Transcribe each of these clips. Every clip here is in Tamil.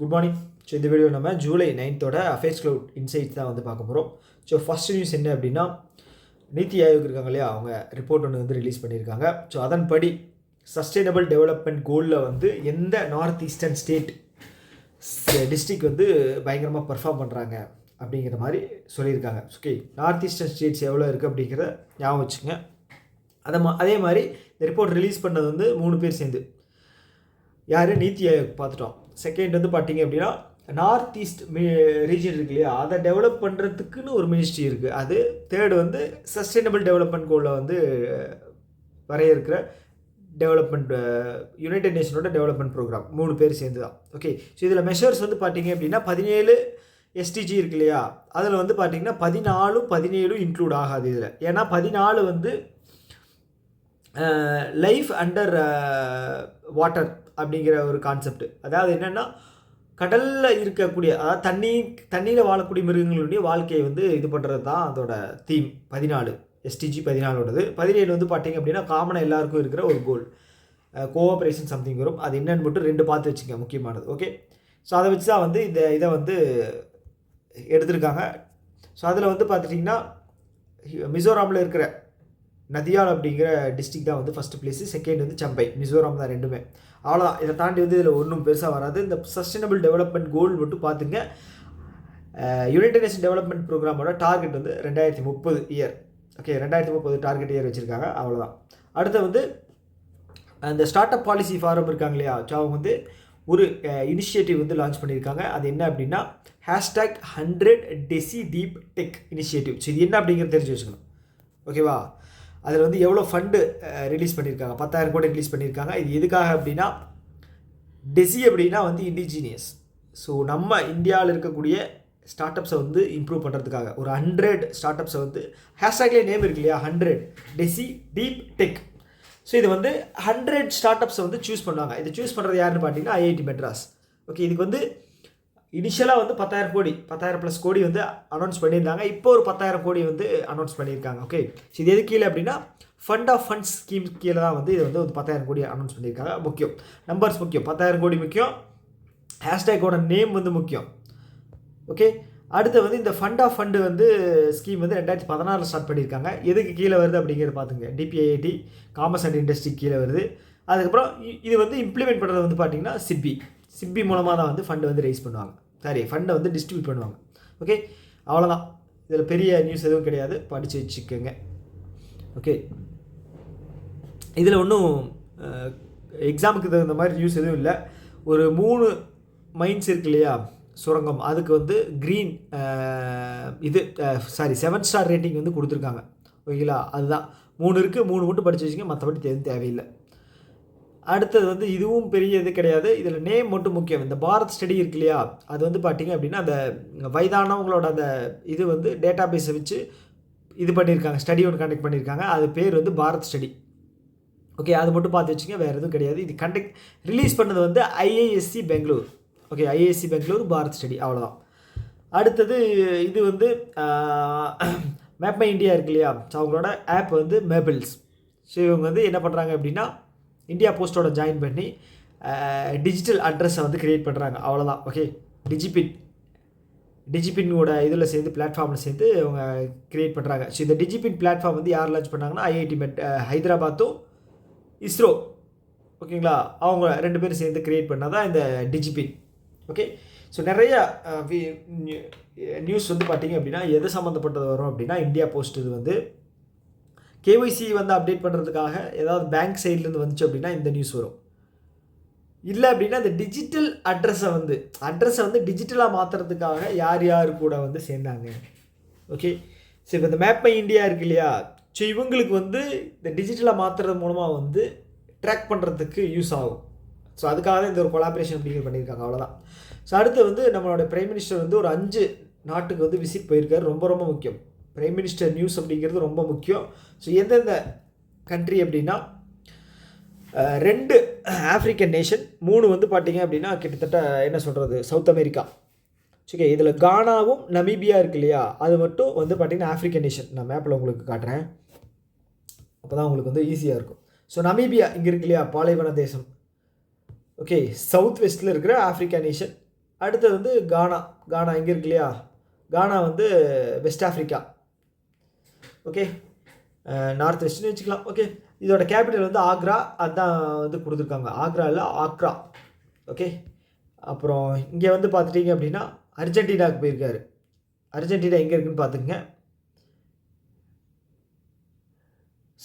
Good morning. ஸோ இந்த வீடியோ நம்ம July 9th affairs cloud insights தான் வந்து பார்க்க போகிறோம். ஸோ ஃபஸ்ட் நியூஸ் என்ன அப்படின்னா, நீத்தி ஆயோக் இருக்காங்க இல்லையா, அவங்க ரிப்போர்ட் ஒன்று வந்து ரிலீஸ் பண்ணியிருக்காங்க. ஸோ அதன்படி சஸ்டைனபிள் டெவலப்மெண்ட் கோலில் வந்து எந்த நார்த் ஈஸ்டர்ன் ஸ்டேட் டிஸ்ட்ரிக்ட் வந்து பயங்கரமாக பர்ஃபார்ம் பண்ணுறாங்க அப்படிங்கிற மாதிரி சொல்லியிருக்காங்க. ஓகே, நார்த் ஈஸ்டர்ன் ஸ்டேட்ஸ் எவ்வளோ இருக்குது அப்படிங்கிறத ஞாபகம் வச்சுங்க. அதே மாதிரி இந்த ரிப்போர்ட் ரிலீஸ் பண்ணது வந்து 3 பேர் சேர்ந்து. யார்? நீத்தி ஆயோக் பார்த்துட்டோம். செகண்ட் வந்து பார்த்தீங்க அப்படின்னா, நார்த் ஈஸ்ட் ரீஜன் இருக்கு இல்லையா, அதை டெவலப் பண்ணுறதுக்குன்னு ஒரு மினிஸ்ட்ரி இருக்குது. அது தேர்டு வந்து சஸ்டைனபிள் டெவலப்மெண்ட் கோலில் வந்து வரையிருக்கிற டெவலப்மெண்ட் யுனைடெட் நேஷனோட டெவலப்மெண்ட் ப்ரோக்ராம். 3 பேர் சேர்ந்து தான். ஓகே, ஸோ இதில் மெஷர்ஸ் வந்து பார்த்தீங்க அப்படின்னா 17 எஸ்டிஜி இருக்கு இல்லையா, அதில் வந்து பார்த்தீங்கன்னா 14 இன்க்ளூட் ஆகாது இதில். ஏன்னா 14 வந்து லைஃப் அண்டர் வாட்டர் அப்படிங்கிற ஒரு கான்செப்ட். அதாவது என்னென்னா, கடலில் இருக்கக்கூடிய, அதாவது தண்ணியில் வாழக்கூடிய மிருகங்களுடைய வாழ்க்கையை வந்து இது பண்ணுறது தான் அதோட தீம். 14 எஸ்டிஜி 14ஓடது. 17 வந்து பார்த்தீங்க அப்படின்னா காமனாக எல்லாருக்கும் இருக்கிற ஒரு கோல், கோஆப்ரேஷன் சம்திங் வரும். அது என்னன்னு மட்டும் 2 பார்த்து வச்சுங்க, முக்கியமானது. ஓகே, ஸோ அதை வச்சு தான் வந்து இதை வந்து எடுத்திருக்காங்க. ஸோ அதில் வந்து பார்த்துட்டிங்கன்னா மிசோராமில் இருக்கிற நதியால் அப்படிங்கிற டிஸ்ட்ரிக்ட் தான் வந்து ஃபஸ்ட்டு பிளேஸு. செகண்ட் வந்து சம்பை, மிசோராம் தான் ரெண்டுமே. அவ்வளோதான். இதை தாண்டி வந்து இதில் ஒன்றும் பெருசாக வராது. இந்த சஸ்டைனபிள் டெவலப்மெண்ட் கோல் மட்டும் பார்த்துங்க. யுனைடெட் நேஷன் டெவலப்மெண்ட் ப்ரோக்ராமோட டார்கெட் வந்து 2030 இயர். ஓகே, 2030 டார்கெட் இயர் வச்சுருக்காங்க. அவ்வளோதான். அடுத்து வந்து அந்த ஸ்டார்ட் அப் பாலிசி ஃபாரம் இருக்காங்க இல்லையா, ஸோ அவங்க வந்து ஒரு இனிஷியேட்டிவ் வந்து லான்ச் பண்ணியிருக்காங்க. அது என்ன அப்படின்னா, #100 deci deep tech initiative. So இது என்ன அப்படிங்கிறது தெரிஞ்சு வச்சுக்கணும். ஓகேவா? அதில் வந்து எவ்வளோ ஃபண்டு ரிலீஸ் பண்ணியிருக்காங்க, 10,000 கோடி ரிலீஸ் பண்ணியிருக்காங்க. இது எதுக்காக அப்படின்னா, டெசி அப்படின்னா வந்து இண்டிஜீனியஸ். ஸோ நம்ம இந்தியாவில் இருக்கக்கூடிய ஸ்டார்ட் அப்ஸை வந்து இம்ப்ரூவ் பண்ணுறதுக்காக ஒரு 100 ஸ்டார்ட் அப்ஸை வந்து ஹேஷ்டாக்லேயே நேம் இருக்கு இல்லையா, 100 டெசி டீப் டெக். ஸோ இது வந்து 100 ஸ்டார்ட் அப்ஸை வந்து சூஸ் பண்ணுவாங்க. இது சூஸ் பண்ணுறது யாருன்னு பார்த்தீங்கன்னா ஐஐடி மெட்ராஸ். ஓகே, இதுக்கு வந்து இனிஷியலாக வந்து 10,000 ப்ளஸ் கோடி வந்து அனௌன்ஸ் பண்ணியிருந்தாங்க. இப்போ ஒரு 10,000 கோடி வந்து அனௌன்ஸ் பண்ணியிருக்காங்க. ஓகே, ஸோ இது எது கீழே அப்படின்னா, ஃபண்ட் ஆஃப் ஃபண்ட்ஸ் ஸ்கீம் கீழே தான் வந்து இது வந்து ஒரு 10,000 கோடி அனௌன்ஸ் பண்ணியிருக்காங்க. முக்கியம், நம்பர்ஸ் முக்கியம், 10,000 கோடி முக்கியம், ஹேஷ்டேக்கோட நேம் வந்து முக்கியம். ஓகே, அடுத்து வந்து இந்த ஃபண்ட் ஆஃப் ஃபண்டு வந்து ஸ்கீம் வந்து 2016 ஸ்டார்ட் பண்ணியிருக்காங்க. எதுக்கு கீழே வருது அப்படிங்கிறத பார்த்துங்க. டிபிஐஐடி காமர்ஸ் அண்ட் இண்டஸ்ட்ரி கீழே வருது. அதுக்கப்புறம் இது வந்து இம்ப்ளிமெண்ட் பண்ணுறது வந்து பார்த்தீங்கன்னா சிப்பி மூலமாக தான் வந்து ஃபண்டு வந்து ரைஸ் பண்ணுவாங்க. சரி, ஃபண்டை வந்து டிஸ்ட்ரிபியூட் பண்ணுவாங்க. ஓகே, அவ்வளோதான். இதில் பெரிய நியூஸ் எதுவும் கிடையாது, படித்து வச்சுக்கோங்க. ஓகே, இதில் ஒன்றும் எக்ஸாமுக்கு தகுந்த மாதிரி நியூஸ் எதுவும் இல்லை. ஒரு 3 மைன்ஸ் இருக்கு இல்லையா, சுரங்கம், அதுக்கு வந்து க்ரீன் 7 ஸ்டார் ரேட்டிங் வந்து கொடுத்துருக்காங்க. ஓகேங்களா? அதுதான் 3 இருக்குது, 3 மட்டும் படித்து வச்சுங்க, மற்றபடி எதுவும் தேவையில்லை. அடுத்தது வந்து இதுவும் பெரிய இது கிடையாது. இதில் நேம் மட்டும் முக்கியம். இந்த பாரத் ஸ்டடி இருக்கு இல்லையா, அது வந்து பார்த்தீங்க அப்படின்னா அந்த வயதானவங்களோட அந்த இது வந்து டேட்டா பேஸை வச்சு இது பண்ணியிருக்காங்க, ஸ்டடி ஒன்று கண்டக்ட் பண்ணியிருக்காங்க. அது பேர் வந்து பாரத் ஸ்டடி. ஓகே, அது மட்டும் பார்த்து வச்சுங்க, வேறு எதுவும் கிடையாது. இது ரிலீஸ் பண்ணது வந்து IISc Bangalore. Okay, IISc Bangalore Bharat study, அவ்வளோதான். அடுத்தது இது வந்து மேப் மை இந்தியா இருக்கு இல்லையா, ஸோ அவங்களோட ஆப் வந்து மேபிள்ஸ். ஸோ இவங்க வந்து என்ன பண்ணுறாங்க அப்படின்னா, இந்தியா போஸ்ட்டோட ஜாயின் பண்ணி டிஜிட்டல் அட்ரஸை வந்து க்ரியேட் பண்ணுறாங்க. அவ்வளோதான். ஓகே, டிஜிபின்னோட இதில் சேர்ந்து பிளாட்ஃபார்மில் சேர்ந்து அவங்க க்ரியேட் பண்ணுறாங்க. ஸோ இந்த டிஜிபின் பிளாட்ஃபார்ம் வந்து யார் லான்ச் பண்ணாங்கன்னா, ஐஐடி ஹைதராபாத்தும் இஸ்ரோ. ஓகேங்களா? அவங்க 2 பேரும் சேர்ந்து க்ரியேட் பண்ணால் தான் இந்த டிஜிபின். ஓகே, ஸோ நிறைய நியூஸ் வந்து பார்த்தீங்க அப்படின்னா எது சம்மந்தப்பட்டது வரும் அப்படின்னா, இந்தியா போஸ்ட் இது வந்து கேஒய்சி வந்து அப்டேட் பண்ணுறதுக்காக ஏதாவது பேங்க் சைட்லேருந்து வந்துச்சு அப்படின்னா இந்த நியூஸ் வரும். இல்லை அப்படின்னா இந்த டிஜிட்டல் அட்ரஸை வந்து டிஜிட்டலாக மாற்றுறதுக்காக யார் கூட வந்து சேர்ந்தாங்க. ஓகே, சரி, இப்போ இந்த மேப் மை இந்தியா இருக்கு இல்லையா, ஸோ இவங்களுக்கு வந்து இந்த டிஜிட்டலாக மாற்றுறது மூலமாக வந்து ட்ராக் பண்ணுறதுக்கு யூஸ் ஆகும். ஸோ அதுக்காக தான் இந்த ஒரு கொலாபரேஷன் அப்படிங்கிறது பண்ணியிருக்காங்க. அவ்வளோதான். ஸோ அடுத்து வந்து நம்மளோட பிரைம் மினிஸ்டர் வந்து ஒரு 5 நாட்டுக்கு வந்து விசிட் போயிருக்காரு. ரொம்ப ரொம்ப முக்கியம். பிரைம் மினிஸ்டர் நியூஸ் அப்படிங்கிறது ரொம்ப முக்கியம். ஸோ எந்தெந்த கண்ட்ரி அப்படின்னா, 2 ஆஃப்ரிக்கன் நேஷன், 3 வந்து பார்த்தீங்க அப்படின்னா கிட்டத்தட்ட என்ன சொல்கிறது, சவுத் அமெரிக்கா. ஓகே, இதில் கானாவும் நமீபியா இருக்கு இல்லையா, அது மட்டும் வந்து பார்த்தீங்கன்னா ஆஃப்ரிக்கன் நேஷன். நான் மேப்பில் உங்களுக்கு காட்டுறேன், அப்போ தான் உங்களுக்கு வந்து ஈஸியாக இருக்கும். ஸோ நமீபியா இங்கே இருக்கு இல்லையா, பாலைவன தேசம். ஓகே, சவுத் வெஸ்ட்டில் இருக்கிற ஆஃப்ரிக்கா நேஷன். அடுத்தது வந்து கானா. கானா எங்கே இருக்கு இல்லையா, கானா வந்து வெஸ்ட் ஆஃப்ரிக்கா. ஓகே, நார்த் வெஸ்ட்னு வச்சுக்கலாம். ஓகே, இதோட கேபிட்டல் வந்து ஆக்ரா. அதுதான் வந்து கொடுத்துருக்காங்க, ஆக்ரா இல்லை ஆக்ரா. ஓகே, அப்புறம் இங்கே வந்து பார்த்துட்டிங்க அப்படின்னா அர்ஜென்டினாவுக்கு போயிருக்காரு. அர்ஜென்டினா எங்கே இருக்குதுன்னு பார்த்துக்குங்க,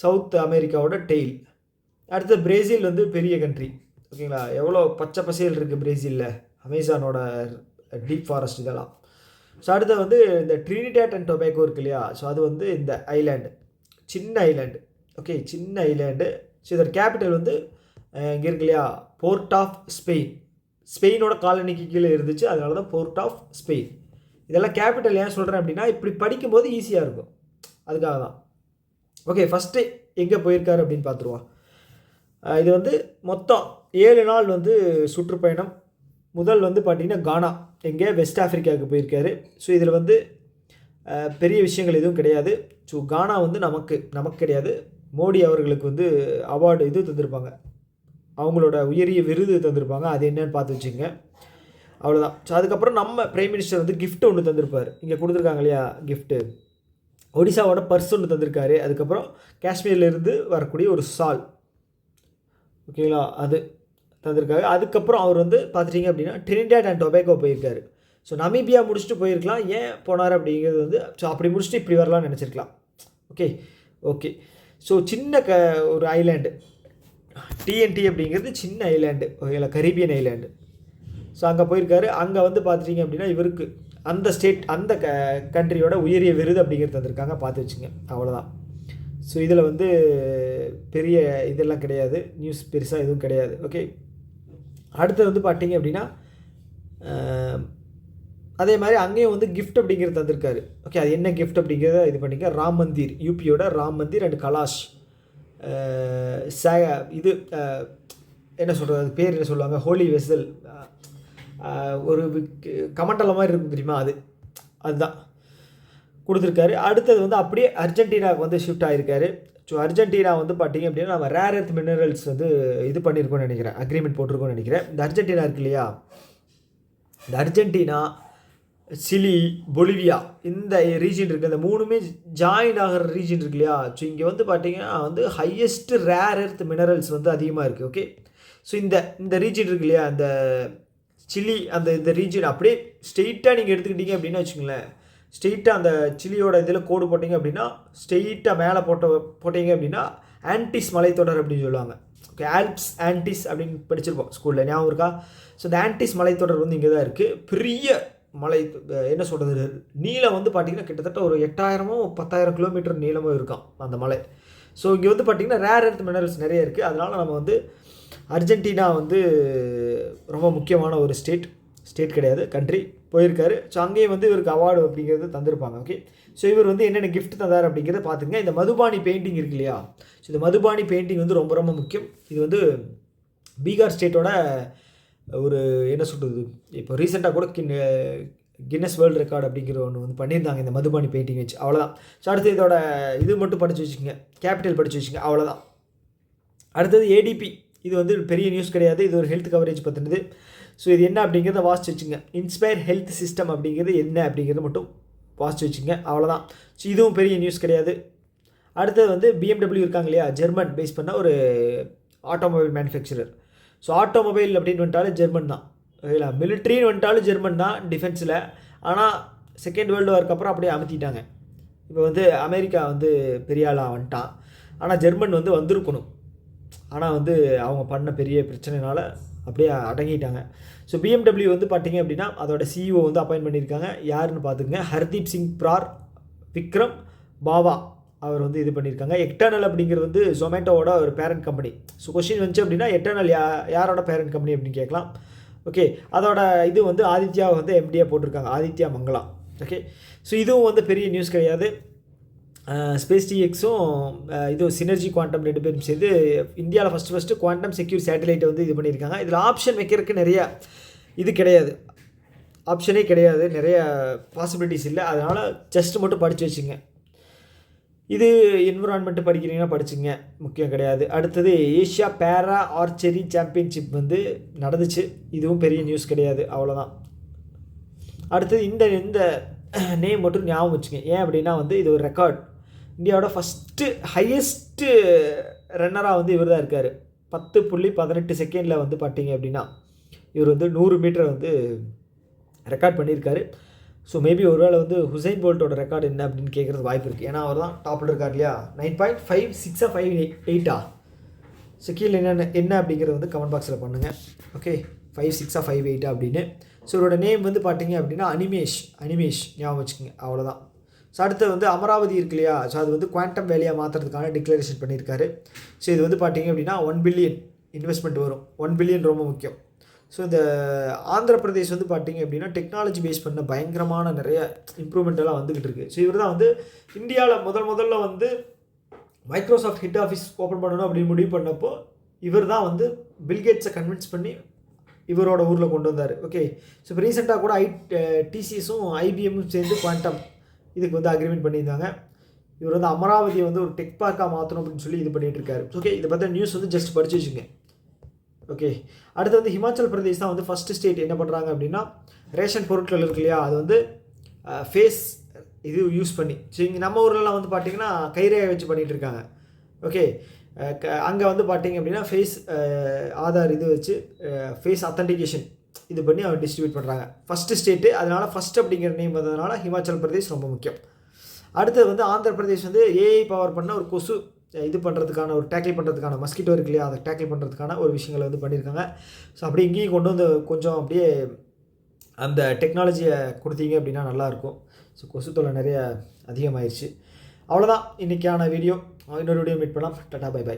சவுத் அமெரிக்காவோட டெயில். அடுத்து பிரேசில் வந்து பெரிய கண்ட்ரி. ஓகேங்களா, எவ்வளோ பச்சை பசேல் இருக்குது பிரேசிலில், அமேசானோட டீப் ஃபாரஸ்ட் இதெல்லாம். ஸோ அடுத்து வந்து இந்த ட்ரினிடாட் அண்ட் டொபேக்கோ இருக்கு இல்லையா, ஸோ அது வந்து இந்த ஐலாண்டு, சின்ன ஐலாண்டு. ஓகே, சின்ன ஐலாண்டு. ஸோ இதோட கேபிட்டல் வந்து இங்கே இருக்கு இல்லையா, போர்ட் ஆஃப் ஸ்பெயின். ஸ்பெயினோட காலனிக்கு கீழே இருந்துச்சு, அதனால தான் போர்ட் ஆஃப் ஸ்பெயின். இதெல்லாம் கேபிட்டல் ஏன் சொல்கிறேன் அப்படின்னா, இப்படி படிக்கும்போது ஈஸியாக இருக்கும், அதுக்காக தான். ஓகே, ஃபஸ்ட்டு எங்கே போயிருக்காரு அப்படின்னு பார்த்துருவோம். இது வந்து மொத்தம் 7 நாள் வந்து சுற்றுப்பயணம். முதல் வந்து பார்த்திங்கன்னா கானா, எங்கே வெஸ்ட் ஆஃப்ரிக்காவுக்கு போயிருக்காரு. ஸோ இதில் வந்து பெரிய விஷயங்கள் எதுவும் கிடையாது. ஸோ கானா வந்து நமக்கு கிடையாது, மோடி அவர்களுக்கு வந்து அவார்டு இது தந்திருப்பாங்க, அவங்களோட உயரிய விருது தந்திருப்பாங்க. அது என்னன்னு பார்த்து வச்சுங்க, அவ்வளோதான். ஸோ அதுக்கப்புறம் நம்ம பிரைம் மினிஸ்டர் வந்து கிஃப்ட் ஒன்று தந்திருப்பார். இங்கே கொடுத்துருக்காங்க இல்லையா கிஃப்ட்டு, ஒடிசாவோட பர்ஸ் ஒன்று தந்திருக்காரு. அதுக்கப்புறம் காஷ்மீர்லேருந்து வரக்கூடிய ஒரு சால், ஓகேங்களா, அது தந்திருக்காரு. அதுக்கப்புறம் அவர் வந்து பார்த்துட்டிங்க அப்படின்னா ட்ரினிடாட் அண்ட் டொபேக்கோ போயிருக்காரு. ஸோ நமீபியா முடிச்சுட்டு போயிருக்கலாம், ஏன் போனார் அப்படிங்கிறது வந்து, ஸோ அப்படி முடிச்சுட்டு இப்படி வரலாம்னு நினச்சிருக்கலாம். ஓகே. ஸோ சின்ன ஒரு ஐலாண்டு, டிஎன்டி அப்படிங்கிறது சின்ன ஐலாண்டு, ஓகேங்களா, கரீபியன் ஐலாண்டு. ஸோ அங்கே போயிருக்காரு. அங்கே வந்து பார்த்துட்டிங்க அப்படின்னா இவருக்கு அந்த ஸ்டேட், அந்த கண்ட்ரியோட உயரிய விருது அப்படிங்கிறது தந்திருக்காங்க, பார்த்து வச்சுங்க, அவ்வளோதான். ஸோ இதில் வந்து பெரிய இதெல்லாம் கிடையாது, நியூஸ் பெருசாக எதுவும் கிடையாது. ஓகே, அடுத்து வந்து பார்த்தீங்க அப்படின்னா அதே மாதிரி அங்கேயும் வந்து கிஃப்ட் அப்படிங்கிறது தந்திருக்காரு. ஓகே, அது என்ன கிஃப்ட் அப்படிங்கிறத இது பண்ணிக்க, ராம் மந்திர், யூபியோட ராம் மந்திர் அண்ட் கலாஷ் இது என்ன சொல்கிறது, அது பேர் என்ன சொல்லுவாங்க, ஹோலி வெசல், ஒரு கமண்டலம் மாதிரி இருக்கும் தெரியுமா, அதுதான் கொடுத்துருக்காரு. அடுத்தது வந்து அப்படியே அர்ஜென்டினாவுக்கு வந்து ஷிஃப்ட் ஆகிருக்காரு. ஸோ அர்ஜென்டினா வந்து பார்த்திங்க அப்படின்னா நம்ம ரேர் எர்த் மினரல்ஸ் வந்து இது பண்ணியிருக்கோன்னு நினைக்கிறேன், அக்ரிமெண்ட் போட்டிருக்கோன்னு நினைக்கிறேன். இந்த அர்ஜென்டினா இருக்கு இல்லையா, இந்த அர்ஜென்டினா, சிலி, பொலிவியா, இந்த ரீஜன் இருக்குது, இந்த மூணுமே ஜாயின் ஆகிற ரீஜன் இருக்கு இல்லையா. ஸோ இங்கே வந்து பார்த்திங்கன்னா வந்து ஹையஸ்ட்டு ரேர் எர்த் மினரல்ஸ் வந்து அதிகமாக இருக்குது. ஓகே, ஸோ இந்த ரீஜன் இருக்கு இல்லையா, இந்த சிலி, இந்த ரீஜன் அப்படியே ஸ்ட்ரெயிட்டாக நீங்கள் எடுத்துக்கிட்டீங்க அப்படின்னு வச்சுங்களேன், ஸ்ட்ரெயிட்டாக அந்த சிலியோட இதில் கோடு போட்டிங்க அப்படின்னா, ஸ்ட்ரெயிட்டாக மேலே போட்டிங்க அப்படின்னா ஆன்டிஸ் மலைத்தொடர் அப்படின்னு சொல்லுவாங்க. ஓகே, ஆல்ப்ஸ் ஆன்டிஸ் அப்படின்னு படிச்சிருப்போம் ஸ்கூலில், ஞாபகம் இருக்கா. ஸோ இந்த ஆன்டிஸ் மலைத்தொடர் வந்து இங்கே தான் இருக்குது. பெரிய மலை, என்ன சொல்கிறது, நீளம் வந்து பார்த்திங்கன்னா கிட்டத்தட்ட ஒரு 8000-10,000 கிலோமீட்டர் நீளமும் இருக்கும் அந்த மலை. ஸோ இங்கே வந்து பார்த்திங்கன்னா ரேர் எர்த் மினரல்ஸ் நிறைய இருக்குது. அதனால் நம்ம வந்து அர்ஜென்டினா வந்து ரொம்ப முக்கியமான ஒரு ஸ்டேட் கிடையாது, கண்ட்ரி போயிருக்காரு. ஸோ அங்கேயும் வந்து இவருக்கு அவார்டு அப்படிங்கிறது தந்திருப்பாங்க. ஓகே, ஸோ இவர் வந்து என்னென்ன கிஃப்ட் தந்தார் அப்படிங்கிறத பார்த்துங்க. இந்த மதுபானி பெயிண்டிங் இருக்கு இல்லையா, ஸோ இந்த மதுபானி பெயிண்டிங் வந்து ரொம்ப ரொம்ப முக்கியம். இது வந்து பீகார் ஸ்டேட்டோட ஒரு என்ன சொல்கிறது, இப்போ ரீசெண்டாக கூட கின்னஸ் வேர்ல்டு ரெக்கார்டு அப்படிங்கிற ஒன்று வந்து பண்ணியிருந்தாங்க இந்த மதுபானி பெயிண்டிங் வச்சு, அவ்வளோதான். ஸோ அடுத்து இதோட இது மட்டும் படித்து வச்சுக்கோங்க, கேபிட்டல் படித்து வச்சுங்க, அவ்வளோதான். அடுத்தது ஏடிபி, இது வந்து பெரிய நியூஸ் கிடையாது, இது ஒரு ஹெல்த் கவரேஜ் பற்றினது. ஸோ இது என்ன அப்படிங்கிறத வாசிச்சு வச்சுங்க. இன்ஸ்பயர் ஹெல்த் சிஸ்டம் அப்படிங்கிறது என்ன அப்படிங்கிறது மட்டும் வாசிச்சு வச்சுங்க, அவ்வளோதான். ஸோ இதுவும் பெரிய நியூஸ் கிடையாது. அடுத்தது வந்து BMW இருக்காங்க இல்லையா, ஜெர்மன் பேஸ் பண்ண ஒரு ஆட்டோமொபைல் மேனுஃபேக்சரர். ஸோ ஆட்டோமொபைல் அப்படின்னு வந்துட்டாலும் ஜெர்மன் தான், ஓகேங்களா. மிலிட்ரின்னு வந்துட்டாலும் ஜெர்மன் தான் டிஃபென்ஸில். ஆனால் செகண்ட் வேர்ல்டு வார்க்கு அப்புறம் அப்படியே அமுத்திட்டாங்க. இப்போ வந்து அமெரிக்கா வந்து பெரிய ஆளாக வந்துட்டான், ஆனால் ஜெர்மன் வந்து வந்திருக்கணும், ஆனால் வந்து அவங்க பண்ண பெரிய பிரச்சனைனால அப்படியே அடங்கிட்டாங்க. ஸோ BMW வந்து பார்த்திங்க அப்படின்னா அதோட CEO வந்து அப்பாயின்ட் பண்ணியிருக்காங்க. யாருன்னு பார்த்துக்கங்க, ஹர்தீப் சிங் பிரார் விக்ரம் பாவா அவர் வந்து இது பண்ணியிருக்காங்க. எட்டர்னல் அப்படிங்கிறது வந்து ஜொமேட்டோவோட ஒரு பேரண்ட் கம்பெனி. ஸோ கொஸ்டின் வந்துச்சு அப்படின்னா எட்டர்னல் யாரோட பேரண்ட் கம்பெனி அப்படின்னு கேட்கலாம். ஓகே, அதோட இது வந்து ஆதித்யாவை வந்து MD போட்டிருக்காங்க, ஆதித்யா மங்களா. ஓகே, ஸோ இதுவும் வந்து பெரிய நியூஸ் கிடையாது. ஸ்பேஸ் டிஎக்ஸும் இது சினர்ஜி குவாண்டம் ரெண்டு பேரும் சேர்ந்து இந்தியாவில் ஃபஸ்ட்டு குவாண்டம் செக்யூர் சேட்டலைட்டை வந்து இது பண்ணியிருக்காங்க. இதில் ஆப்ஷன் வைக்கிறதுக்கு நிறையா இது கிடையாது, ஆப்ஷனே கிடையாது, நிறைய பாசிபிலிட்டிஸ் இல்லை. அதனால் ஜஸ்ட் மட்டும் படித்து வச்சுங்க. இது என்விரான்மெண்ட்டு படிக்கிறீங்கன்னா படிச்சுங்க, முக்கியம் கிடையாது. அடுத்தது ஏஷியா பேரா ஆர்ச்சரி சாம்பியன்ஷிப் வந்து நடந்துச்சு, இதுவும் பெரிய நியூஸ் கிடையாது, அவ்வளோதான். அடுத்தது இந்த நேம் மட்டும் ஞாபகம் வச்சுங்க. ஏன் அப்படின்னா வந்து இது ஒரு ரெக்கார்ட். இந்தியாவோட ஃபஸ்ட்டு ஹையஸ்ட்டு ரன்னராக வந்து இவர் தான் இருக்கார். 10.18 செகண்டில் வந்து பார்த்தீங்க அப்படின்னா இவர் வந்து 100 மீட்டர் வந்து ரெக்கார்ட் பண்ணியிருக்காரு. ஸோ மேபி ஒரு வேளை வந்து ஹுசைன் போல்ட்டோட ரெக்கார்டு என்ன அப்படின்னு கேட்குறது வாய்ப்பு இருக்குது. ஏன்னா அவர் தான் டாப்பில் இருக்கார் இல்லையா. 9.56 5.8 ஸோ கீழே என்ன அப்படிங்கிறது வந்து கமெண்ட் பாக்ஸில் பண்ணுங்கள். ஓகே, 5.6 5.8 அப்படின்னு. ஸோ இவரோட நேம் வந்து பார்த்தீங்க அப்படின்னா அனிமேஷ் ஞாபகம் வச்சுக்கோங்க, அவ்வளோதான். ஸோ அடுத்து வந்து அமராவதி இருக்கு இல்லையா. ஸோ அது வந்து குவாண்டம் வேலியாக மாற்றுறதுக்கான டிக்ளரேஷன் பண்ணியிருக்காரு. ஸோ இது வந்து பார்த்தீங்க அப்படின்னா 1 பில்லியன் இன்வெஸ்ட்மெண்ட் வரும். 1 பில்லியன் ரொம்ப முக்கியம். ஸோ இந்த ஆந்திர பிரதேஷ் வந்து பார்த்திங்க அப்படின்னா டெக்னாலஜி பேஸ் பண்ண பயங்கரமான நிறைய இம்ப்ரூவ்மெண்ட் எல்லாம் வந்துக்கிட்டு இருக்குது. ஸோ இவர் தான் வந்து இந்தியாவில் முதல்ல வந்து மைக்ரோசாஃப்ட் ஹெட் ஆஃபீஸ் ஓப்பன் பண்ணணும் அப்படின்னு முடிவு பண்ணப்போ இவர் தான் வந்து பில்கேட்ஸை கன்வின்ஸ் பண்ணி இவரோட ஊரில் கொண்டு வந்தார். ஓகே, ஸோ இப்போ ரீசெண்டாக கூட டிசிஎஸும் ஐபிஎம்மும் சேர்ந்து குவாண்டம் இதுக்கு வந்து அக்ரிமெண்ட் பண்ணியிருந்தாங்க. இவர் வந்து அமராவதியை வந்து ஒரு டெக் பார்க்காக மாற்றணும் அப்படின்னு சொல்லி இது பண்ணிகிட்டு இருக்காரு. ஓகே, இதை பற்றி நியூஸ் வந்து ஜஸ்ட் படிச்சு வச்சுங்க. ஓகே, அடுத்து வந்து ஹிமாச்சல் பிரதேஷ் தான் வந்து ஃபஸ்ட்டு ஸ்டேட் என்ன பண்ணுறாங்க அப்படின்னா ரேஷன் பொருட்கள் இருக்கு இல்லையா, அது வந்து ஃபேஸ் இது யூஸ் பண்ணி. ஸோ இங்கே நம்ம ஊர்லலாம் வந்து பார்த்திங்கன்னா கைரேகை வச்சு பண்ணிகிட்டு இருக்காங்க. ஓகே, அங்கே வந்து பார்த்திங்க அப்படின்னா ஃபேஸ் ஆதார் இது வச்சு ஃபேஸ் அத்தன்டிகேஷன் இது பண்ணி அவர் டிஸ்ட்ரிபியூட் பண்ணுறாங்க. ஃபஸ்ட்டு ஸ்டேட்டு, அதனால் ஃபஸ்ட் அப்படிங்கிற நேம் வந்ததுனால ஹிமாச்சல் பிரதேஷ் ரொம்ப முக்கியம். அடுத்தது வந்து ஆந்திர பிரதேஷ் வந்து ஏஐ பவர் பண்ண ஒரு கொசு இது பண்ணுறதுக்கான ஒரு டேக்கிள் பண்ணுறதுக்கான மஸ்கிட்டோ இருக்கு இல்லையா, அதை டேக்கிள் பண்ணுறதுக்கான ஒரு விஷயங்களை வந்து பண்ணியிருக்காங்க. ஸோ அப்படி இங்கேயும் கொண்டு வந்து கொஞ்சம் அப்படியே அந்த டெக்னாலஜியை கொடுத்தீங்க அப்படின்னா நல்லாயிருக்கும். ஸோ கொசு தொல்லை நிறைய அதிகமாகிடுச்சு. அவ்வளோதான் இன்றைக்கான வீடியோ. இன்னொரு வீடியோ மீட் பண்ணலாம். டாடா, பை.